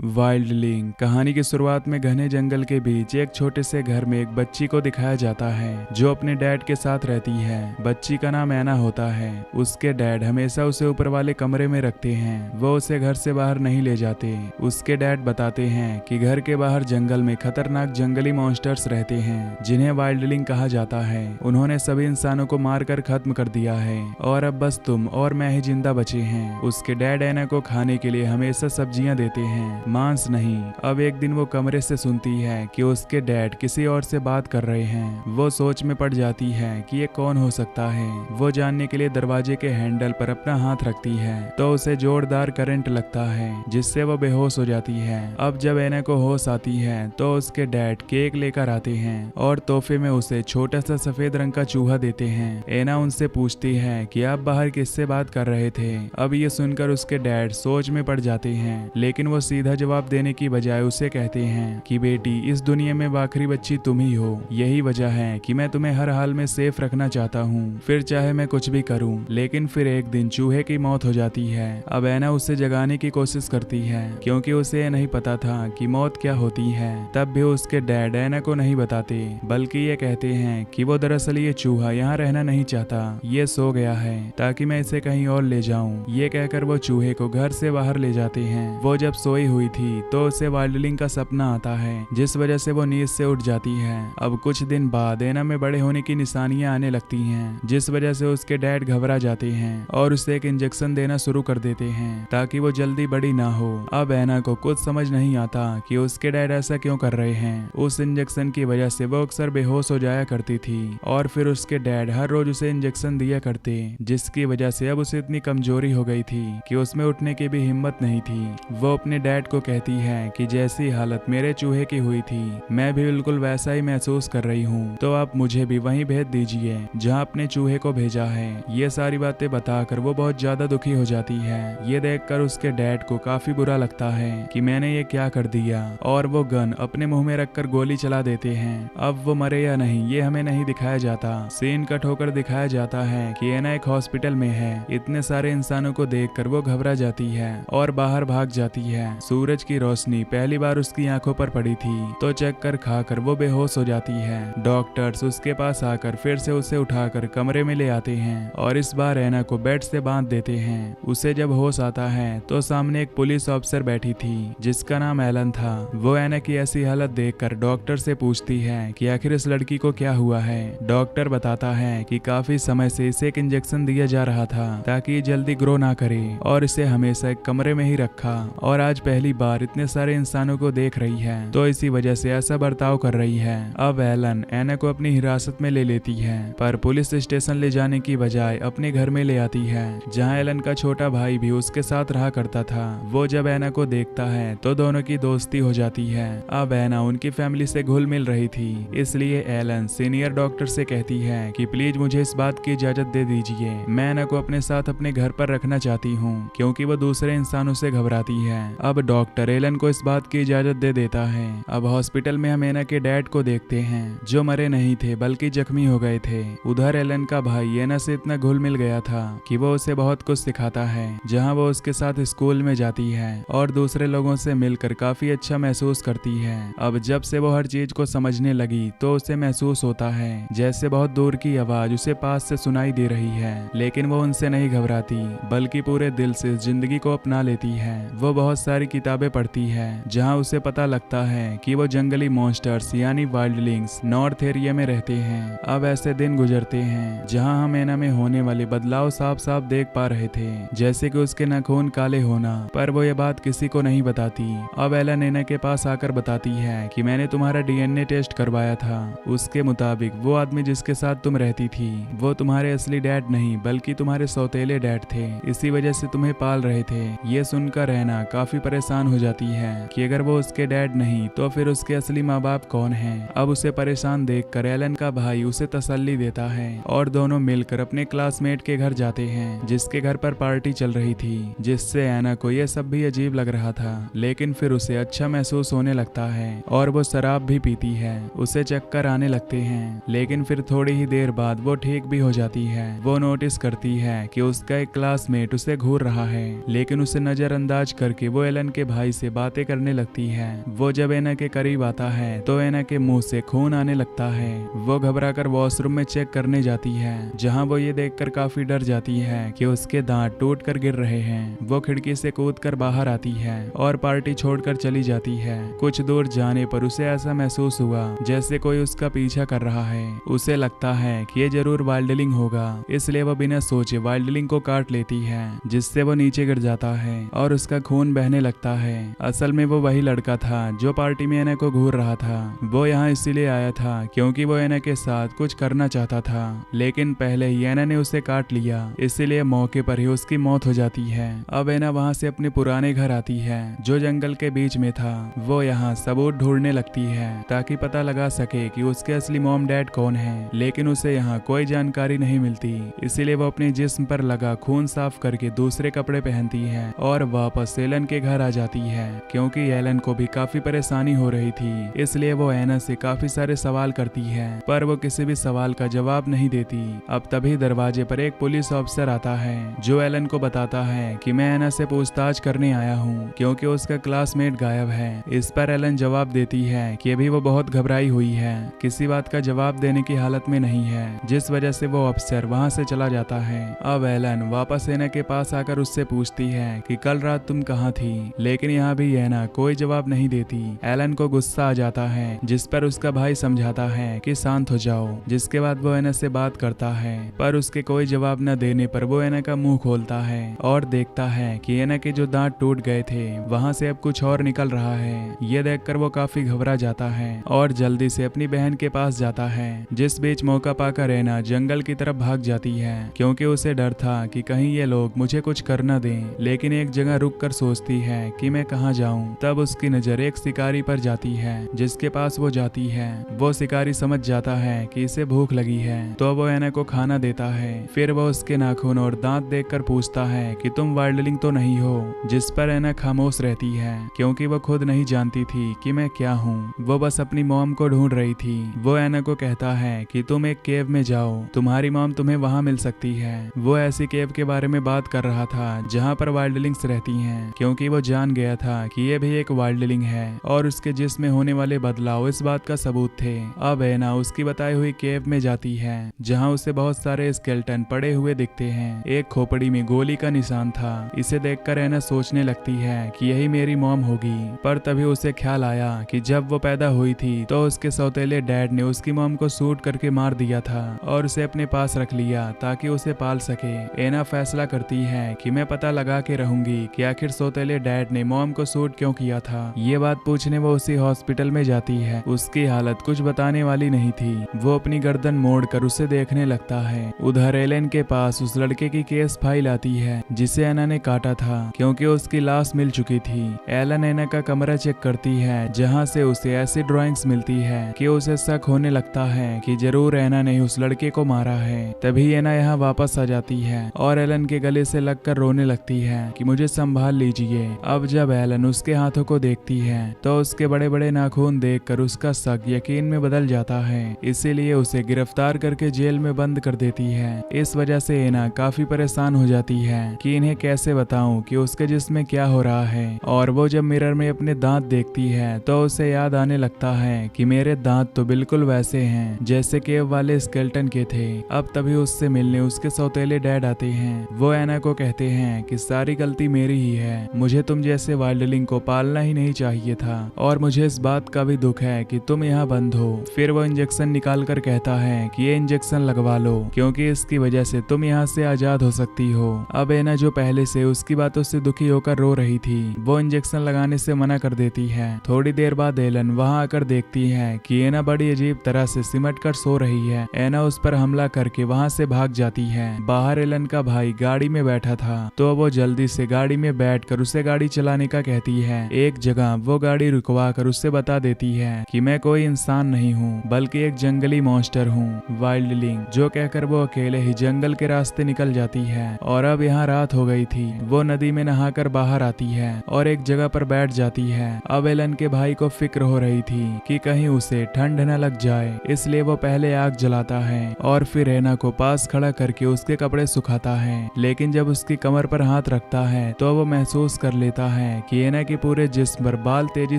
वाइल्डलिंग कहानी की शुरुआत में घने जंगल के बीच एक छोटे से घर में एक बच्ची को दिखाया जाता है जो अपने डैड के साथ रहती है। बच्ची का नाम ऐना होता है। उसके डैड हमेशा उसे ऊपर वाले कमरे में रखते हैं, वो उसे घर से बाहर नहीं ले जाते। उसके डैड बताते हैं कि घर के बाहर जंगल में खतरनाक जंगली मॉन्स्टर्स रहते हैं जिन्हें वाइल्डलिंग कहा जाता है। उन्होंने सभी इंसानों को मारकर खत्म कर दिया है और अब बस तुम और मैं ही जिंदा बचे हैं। उसके डैड ऐना को खाने के लिए हमेशा सब्जियां देते हैं, मांस नहीं। अब एक दिन वो कमरे से सुनती है कि उसके डैड किसी और से बात कर रहे हैं। वो सोच में पड़ जाती है कि ये कौन हो सकता है। वो जानने के लिए दरवाजे के हैंडल पर अपना हाथ रखती है तो उसे जोरदार करंट लगता है जिससे वो बेहोश हो जाती है। अब जब ऐना को होश आती है तो उसके डैड केक लेकर आते हैं और तोहफे में उसे छोटा सा सफेद रंग का चूहा देते हैं। ऐना उनसे पूछती है कि आप बाहर किससे बात कर रहे थे। अब ये सुनकर उसके डैड सोच में पड़ जाते हैं, लेकिन वो सीधा जवाब देने की बजाय उसे कहते हैं कि बेटी, इस दुनिया में आखिरी बच्ची तुम ही हो। यही वजह है कि मैं तुम्हें हर हाल में सेफ रखना चाहता हूँ, फिर चाहे मैं कुछ भी करूँ। लेकिन फिर एक दिन चूहे की मौत हो जाती है। अब ऐना उसे जगाने की कोशिश करती है क्योंकि उसे नहीं पता था कि मौत क्या होती है। तब भी उसके डैड ऐना को नहीं बताते, बल्कि ये कहते हैं कि वो दरअसल ये चूहा यहाँ रहना नहीं चाहता, ये सो गया है ताकि मैं इसे कहीं और ले जाऊं। ये कहकर वो चूहे को घर से बाहर ले जाते हैं। वो जब सोई हुई थी तो उसे वाइल्डलिंग का सपना आता है जिस वजह से वो नींद से उठ जाती है। अब कुछ दिन बाद ऐना में बड़े होने की निशानियां आने लगती हैं जिस वजह से उसके डैड घबरा जाते हैं और उसे एक इंजेक्शन देना शुरू कर देते हैं ताकि वो जल्दी बड़ी ना हो। अब ऐना को कुछ समझ नहीं आता कि उसके डैड ऐसा क्यों कर रहे हैं। उस इंजेक्शन की वजह से वो अक्सर बेहोश हो जाया करती थी और फिर उसके डैड हर रोज उसे इंजेक्शन दिया करते, जिसकी वजह से अब उसे इतनी कमजोरी हो गई थी कि उसमें उठने की भी हिम्मत नहीं थी। वो अपने डैड को कहती है कि जैसी हालत मेरे चूहे की हुई थी मैं भी बिल्कुल वैसा ही महसूस कर रही हूँ, तो आप मुझे भी वहीं भेज दीजिए जहाँ अपने चूहे को भेजा है। ये सारी बातें बताकर वो बहुत ज्यादा दुखी हो जाती है। ये देखकर उसके डैड को काफी बुरा लगता है कि मैंने ये क्या कर दिया और वो गन अपने मुंह में रखकर गोली चला देते हैं। अब वो मरे या नहीं ये हमें नहीं दिखाया जाता। सीन कट होकर दिखाया जाता है कि ऐना एक हॉस्पिटल में है। इतने सारे इंसानों को देखकर वो घबरा जाती है और बाहर भाग जाती है। सूरज की रोशनी पहली बार उसकी आंखों पर पड़ी थी तो चक्कर खाकर वो बेहोश हो जाती है। डॉक्टर्स उसके पास आकर फिर से उसे उठाकर कमरे में ले आते हैं और इस बार ऐना को बेड से बांध देते हैं। उसे जब होश आता है तो सामने एक पुलिस ऑफिसर बैठी थी जिसका नाम एलन था। वो ऐना की ऐसी हालत देखकर डॉक्टर से पूछती है कि आखिर इस लड़की को क्या हुआ है। डॉक्टर बताता है कि काफी समय से इसे एक इंजेक्शन दिया जा रहा था ताकि ये जल्दी ग्रो ना करे और इसे हमेशा एक कमरे में ही रखा और आज पहली बार इतने सारे इंसानों को देख रही है तो इसी वजह से ऐसा बर्ताव कर रही है। अब एलन ऐना को अपनी हिरासत में ले लेती है पर पुलिस स्टेशन ले जाने की बजाय अपने घर में ले आती है जहां एलन का छोटा भाई भी उसके साथ रहा करता था। वो जब ऐना को देखता है तो दोनों की दोस्ती हो जाती है। अब ऐना उनकी फैमिली से घुल मिल रही थी, इसलिए एलन सीनियर डॉक्टर से कहती है कि प्लीज मुझे इस बात की इजाजत दे दीजिए, मैं ऐना को अपने साथ अपने घर पर रखना चाहती हूँ क्योंकि वो दूसरे इंसानों से घबराती है। अब डॉक्टर एलन को इस बात की इजाजत दे देता है। अब हॉस्पिटल में हम ऐना के डैड को देखते हैं जो मरे नहीं थे बल्कि जख्मी हो गए थे। उधर एलन का भाई ऐना से इतना घुल मिल गया था कि वो उसे बहुत कुछ सिखाता है, जहाँ वो उसके साथ स्कूल में जाती है और दूसरे लोगों से मिलकर काफी अच्छा महसूस करती है। अब जब से वो हर चीज को समझने लगी तो उसे महसूस होता है जैसे बहुत दूर की आवाज उसे पास से सुनाई दे रही है, लेकिन वो उनसे नहीं घबराती बल्कि पूरे दिल से जिंदगी को अपना लेती है। वो बहुत सारी किताबें पढ़ती है जहां उसे पता लगता है कि वो जंगली मॉन्स्टर्स यानी वाइल्डलिंग्स नॉर्थ एरिया में रहते हैं। अब ऐसे दिन गुजरते हैं जहां हम ऐना में होने वाले बदलाव साफ साफ देख पा रहे थे, जैसे कि उसके नाखून काले होना, पर वो ये बात किसी को नहीं बताती। अब एलन ऐना के पास आकर बताती है कि मैंने तुम्हारा डीएनए टेस्ट करवाया था, उसके मुताबिक वो आदमी जिसके साथ तुम रहती थी वो तुम्हारे असली डैड नहीं बल्कि तुम्हारे सौतेले डैड थे, इसी वजह से तुम्हें पाल रहे थे। ये सुनकर रहना काफी परेशान हो जाती है कि अगर वो उसके डैड नहीं तो फिर उसके असली माँ बाप कौन हैं। अब उसे परेशान देखकर एलन का भाई उसे तसल्ली देता है और दोनों मिलकर अपने क्लासमेट के घर जाते हैं जिसके घर पर पार्टी चल रही थी, जिससे ऐना को यह सब भी अजीब लग रहा था, लेकिन फिर उसे अच्छा महसूस होने लगता है और वो शराब भी पीती है। उसे चक्कर आने लगते हैं, लेकिन फिर थोड़ी ही देर बाद वो ठीक भी हो जाती है। वो नोटिस करती है कि उसका एक क्लासमेट उसे घूर रहा है, लेकिन उसे नजरअंदाज करके वो एलन के भाई से बातें करने लगती है। वो जब एना के करीब आता है तो एना के मुंह से खून आने लगता है। वो घबराकर वॉशरूम में चेक करने जाती है, जहां वो ये देखकर काफी डर जाती है कि उसके दांत टूट कर गिर रहे हैं। वो खिड़की से कूदकर बाहर आती है और पार्टी छोड़कर चली जाती है। कुछ दूर जाने पर उसे ऐसा महसूस हुआ जैसे कोई उसका पीछा कर रहा है। उसे लगता है कि ये जरूर वाइल्डलिंग होगा, इसलिए वो बिना सोचे वाइल्डलिंग को काट लेती है, जिससे वो नीचे गिर जाता है और उसका खून बहने लगता है। असल में वो वही लड़का था जो पार्टी में एना को घूर रहा था। वो यहाँ इसीलिए आया था क्योंकि वो एना के साथ कुछ करना चाहता था, लेकिन पहले ही एना ने उसे काट लिया, इसीलिए मौके पर ही उसकी मौत हो जाती है। अब एना वहाँ से अपने पुराने घर आती है जो जंगल के बीच में था। वो यहाँ सबूत ढूंढने लगती है ताकि पता लगा सके कि उसके असली मॉम डैड कौन है, लेकिन उसे यहाँ कोई जानकारी नहीं मिलती। इसीलिए वो अपने जिस्म पर लगा खून साफ करके दूसरे कपड़े पहनती है और वापस एलन के घर आ जाती है, क्योंकि एलन को भी काफी परेशानी हो रही थी। इसलिए वो एना से काफी सारे सवाल करती है, पर वो किसी भी सवाल का जवाब नहीं देती। अब तभी दरवाजे पर एक पुलिस ऑफिसर आता है जो एलन को बताता है कि मैं एना से पूछताछ करने आया हूँ क्योंकि उसका क्लासमेट गायब है। इस पर एलन जवाब देती है कि अभी वो बहुत घबराई हुई है, किसी बात का जवाब देने की हालत में नहीं है, जिस वजह से वो ऑफिसर वहाँ से चला जाता है। अब एलन वापस एना के पास आकर उससे पूछती है कि कल रात तुम कहाँ थी, लेकिन यहाँ भी एना कोई जवाब नहीं देती। एलन को गुस्सा आ जाता है, जिस पर उसका भाई समझाता है कि शांत हो जाओ, जिसके बाद वो एना से बात करता है, पर उसके कोई जवाब न देने पर वो एना का मुंह खोलता है और देखता है कि एना के जो दांत टूट गए थे वहां से अब कुछ और निकल रहा है। ये देखकर वो काफी घबरा जाता है और जल्दी से अपनी बहन के पास जाता है, जिस बीच मौका पाकर एना जंगल की तरफ भाग जाती है क्योंकि उसे डर था कि कहीं ये लोग मुझे कुछ कर न दें। लेकिन एक जगह रुककर सोचती है कि मैं कहाँ जाऊं। तब उसकी नजर एक शिकारी पर जाती है, जिसके पास वो जाती है। वो शिकारी समझ जाता है कि इसे भूख लगी है, तो वो एना को खाना देता है। फिर वो उसके नाखून और दांत देखकर पूछता है कि तुम वाइल्डलिंग तो नहीं हो, जिस पर एना खामोश रहती है क्योंकि वो खुद नहीं जानती थी कि मैं क्या हूँ। वो बस अपनी मॉम को ढूंढ रही थी। वो एना को कहता है कि तुम एक केव में जाओ, तुम्हारी मॉम तुम्हें वहाँ मिल सकती है। वो ऐसी केव के बारे में बात कर रहा था जहाँ पर वाइल्डलिंग्स रहती हैं, क्योंकि वो जान गया था कि ये भी एक वाइल्डलिंग है और उसके जिस्म में होने वाले बदलाव इस बात का सबूत थे। अब एना उसकी बताई हुई केव में जाती है जहाँ उसे बहुत सारे स्केलेटन पड़े हुए दिखते हैं। एक खोपड़ी में गोली का निशान था। इसे देखकर एना सोचने लगती है कि यही मेरी मॉम होगी, पर तभी उसे ख्याल आया कि जब वो पैदा हुई थी तो उसके सौतेले डैड ने उसकी मॉम को शूट करके मार दिया था और उसे अपने पास रख लिया ताकि उसे पाल सके। एना फैसला करती है कि मैं पता लगा के रहूंगी कि आखिर सौतेले डैड ने मॉम को शूट क्यों किया था। ये बात पूछने वो उसी हॉस्पिटल में जाती है। उसकी हालत कुछ बताने वाली नहीं थी। वो अपनी गर्दन मोड़कर उसे देखने लगता है। उधर एलन के पास उस लड़के की केस फाइल आती है जिसे एना ने काटा था, क्योंकि उसकी लाश मिल चुकी थी। एलन एना का कमरा चेक करती है, जहां से उसे ऐसी ड्राइंग्स मिलती है कि उसे शक होने लगता है कि जरूर एना ने उस लड़के को मारा है। तभी एना यहाँ वापस आ जाती है और एलन के गले से लगकर रोने लगती है कि मुझे संभाल लीजिए। अब जब एलन उसके हाथों को देखती है तो उसके बड़े बड़े नाखून देखकर उसका शक यकीन में बदल जाता है, इसीलिए उसे गिरफ्तार करके जेल में बंद कर देती है। इस वजह से एना काफी परेशान हो जाती है कि इन्हें कैसे बताऊं कि उसके जिस्म में क्या हो रहा है। और वो जब मिरर में अपने दांत देखती है तो उसे याद आने लगता है कि मेरे दांत तो बिल्कुल वैसे हैं जैसे केव वाले स्केलेटन के थे। अब तभी उससे मिलने उसके सौतेले डैड आते हैं। वो एना को कहते हैं कि सारी गलती मेरी ही है, मुझे तुम जैसे वाइल्डलिंग को पालना ही नहीं चाहिए था और मुझे इस बात का भी दुख है कि तुम यहाँ बंद हो। फिर वो इंजेक्शन निकाल कर कहता है कि ये इंजेक्शन लगवा लो, क्योंकि इसकी वजह से तुम यहाँ से आजाद हो सकती हो। अब एना जो पहले से उसकी बातों से दुखी होकर रो रही थी, वो इंजेक्शन लगाने से मना कर देती है। थोड़ी देर बाद एलन वहाँ आकर देखती है कि एना बड़ी अजीब तरह से सिमट कर सो रही है। एना उस पर हमला करके वहाँ से भाग जाती है। बाहर एलन का भाई गाड़ी में बैठा था तो वो जल्दी से गाड़ी में बैठकर उसे गाड़ी चलाने का कहती है। एक जगह वो गाड़ी रुकवा कर उससे बता देती है कि मैं कोई इंसान नहीं हूँ बल्कि एक जंगली मॉन्स्टर हूँ, वाइल्डलिंग। जो कहकर वो अकेले ही जंगल के रास्ते निकल जाती है। और अब यहाँ रात हो गई थी। वो नदी में नहाकर बाहर आती है और एक जगह पर बैठ जाती है। अब एलन के भाई को फिक्र हो रही थी कि कहीं उसे ठंड न लग जाए, इसलिए वो पहले आग जलाता है और फिर एना को पास खड़ा करके उसके कपड़े सुखाता है। लेकिन जब उसकी कमर पर हाथ रखता है तो वो महसूस कर लेता है है कि एना के पूरे जिस्म पर बाल तेजी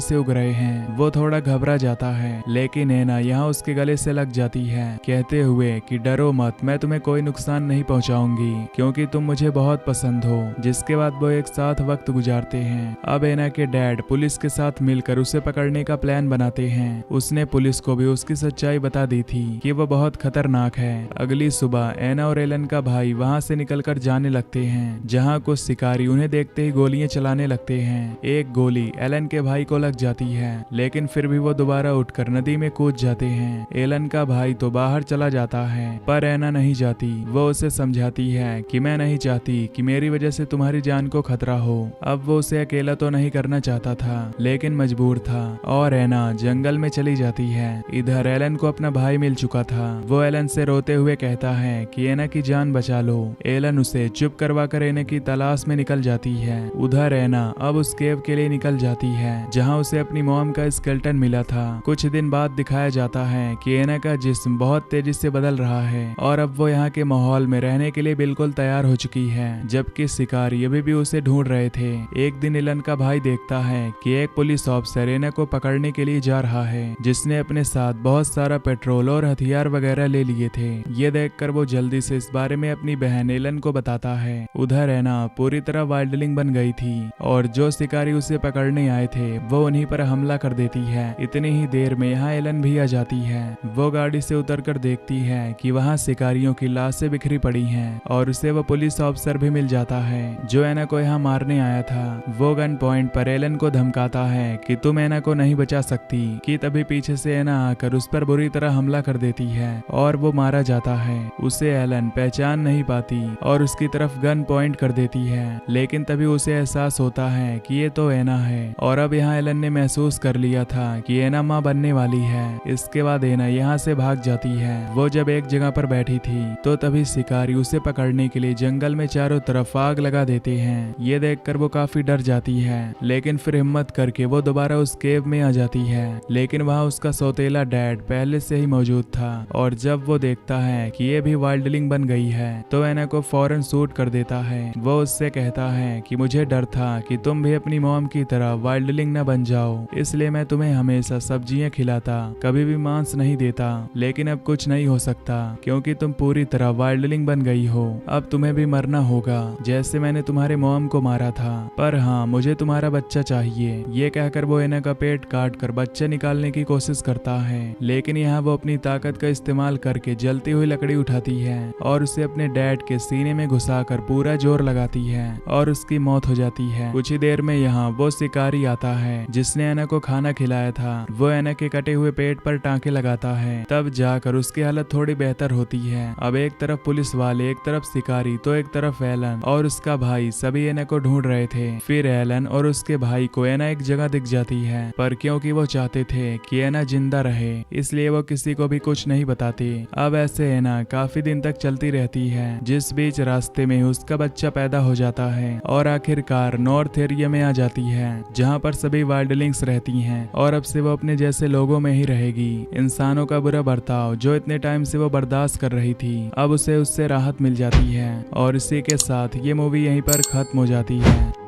से उग रहे हैं। वो थोड़ा घबरा जाता है, लेकिन एना यहाँ उसके गले से लग जाती है, कहते हुए कि डरो मत, मैं तुम्हें कोई नुकसान नहीं पहुंचाऊंगी क्योंकि तुम मुझे बहुत पसंद हो। जिसके बाद वो एक साथ वक्त गुजारते हैं। अब एना के डैड पुलिस के साथ मिलकर उसे पकड़ने का प्लान बनाते हैं। उसने पुलिस को भी उसकी सच्चाई बता दी थी कि वो बहुत खतरनाक है। अगली सुबह एना और एलन का भाई वहाँ से निकलकर जाने लगते हैं, जहाँ कुछ शिकारी उन्हें देखते ही गोलियां चलाने लगते हैं। एक गोली एलन के भाई को लग जाती है, लेकिन फिर भी वो दोबारा उठकर नदी में कूद जाते हैं। एलन का भाई तो बाहर चला जाता है, पर एना नहीं जाती। वो उसे समझाती है कि मैं नहीं चाहती कि मेरी वजह से तुम्हारी जान को खतरा हो। अब वो उसे अकेला तो नहीं करना चाहता था, लेकिन मजबूर था और एना जंगल में चली जाती है। इधर एलन को अपना भाई मिल चुका था। वो एलन से रोते हुए कहता है कि एना की जान बचा लो। एलन उसे चुप करवा कर एना की तलाश में निकल जाती है। उधर एना अब उस केव के लिए निकल जाती है, जहाँ उसे अपनी मॉम का स्केलेटन मिला था। कुछ दिन बाद दिखाया जाता है कि एना का जिस्म बहुत तेजी से बदल रहा है और अब वो यहाँ के माहौल में रहने के लिए बिल्कुल तैयार हो चुकी है, जबकि शिकारी अभी भी उसे ढूंढ रहे थे। एक दिन एलन का भाई देखता है कि एक पुलिस ऑफिसर एना को पकड़ने के लिए जा रहा है, जिसने अपने साथ बहुत सारा पेट्रोल और हथियार वगैरह ले लिए थे। ये देखकर वो जल्दी से इस बारे में अपनी बहन एलन को बताता है। उधर एना पूरी तरह वाइल्डलिंग बन गई थी और जो शिकारी उसे पकड़ने आए थे वो उन्हीं पर हमला कर देती है। इतनी ही देर में यहाँ एलन भी आ जाती है। वो गाड़ी से उतरकर देखती है कि वहाँ शिकारियों की लाशें बिखरी पड़ी हैं और उसे वो पुलिस ऑफिसर भी मिल जाता है जो एना को यहाँ मारने आया था। वो गन पॉइंट पर एलन को धमकाता है कि तुम एना को नहीं बचा सकती। कि तभी पीछे से एना आकर उस पर बुरी तरह हमला कर देती है और वो मारा जाता है। उसे एलन पहचान नहीं पाती और उसकी तरफ गन पॉइंट कर देती है, लेकिन तभी उसे एहसास होता है कि ये तो एना है और अब यहाँ एलन ने महसूस कर लिया था कि एना माँ बनने वाली है। इसके बाद एना यहाँ से भाग जाती है। वो जब एक जगह पर बैठी थी तो तभी शिकारी उसे पकड़ने के लिए जंगल में चारों तरफ आग लगा देते हैं। ये देखकर वो काफी डर जाती है, लेकिन फिर हिम्मत करके वो दोबारा उस केव में आ जाती है। लेकिन वहाँ उसका सौतेला डैड पहले से ही मौजूद था और जब वो देखता है कि ये भी वाइल्डलिंग बन गई है तो एना को फौरन शूट कर देता है। वो उससे कहता है कि मुझे डर था कि तुम भी अपनी मॉम की तरह वाइल्डलिंग न बन जाओ, इसलिए मैं तुम्हें हमेशा सब्जियां खिलाता, कभी भी मांस नहीं देता। लेकिन अब कुछ नहीं हो सकता क्योंकि तुम पूरी तरह वाइल्डलिंग बन गई हो। अब तुम्हें भी मरना होगा जैसे मैंने तुम्हारे मॉम को मारा था। पर हाँ, मुझे तुम्हारा बच्चा चाहिए। ये कहकर वो एना का पेट काट कर बच्चा निकालने की कोशिश करता है, लेकिन यहाँ वो अपनी ताकत का इस्तेमाल करके जलती हुई लकड़ी उठाती है और उसे अपने डैड के सीने में घुसाकर पूरा जोर लगाती है और उसकी मौत हो जाती है। कुछ ही देर में यहाँ वो शिकारी आता है जिसने एना को खाना खिलाया था। वो एना के कटे हुए पेट पर टांके लगाता है, तब जाकर उसकी हालत थोड़ी बेहतर होती है। अब एक तरफ पुलिस वाले, एक तरफ शिकारी, तो एक तरफ एलन और उसका भाई सभी एना को ढूंढ रहे थे। फिर एलन और उसके भाई को एना एक जगह दिख जाती है, पर क्योंकि वो चाहते थे कि एना जिंदा रहे इसलिए वो किसी को भी कुछ नहीं बताते। अब ऐसे एना काफी दिन तक चलती रहती है, जिस बीच रास्ते में उसका बच्चा पैदा हो जाता है और आखिरकार नॉर्थ एरिया में आ जाती है जहाँ पर सभी वाइल्डलिंग्स रहती हैं और अब से वो अपने जैसे लोगों में ही रहेगी। इंसानों का बुरा बर्ताव जो इतने टाइम से वो बर्दाश्त कर रही थी, अब उसे उससे राहत मिल जाती है। और इसी के साथ ये मूवी यहीं पर खत्म हो जाती है।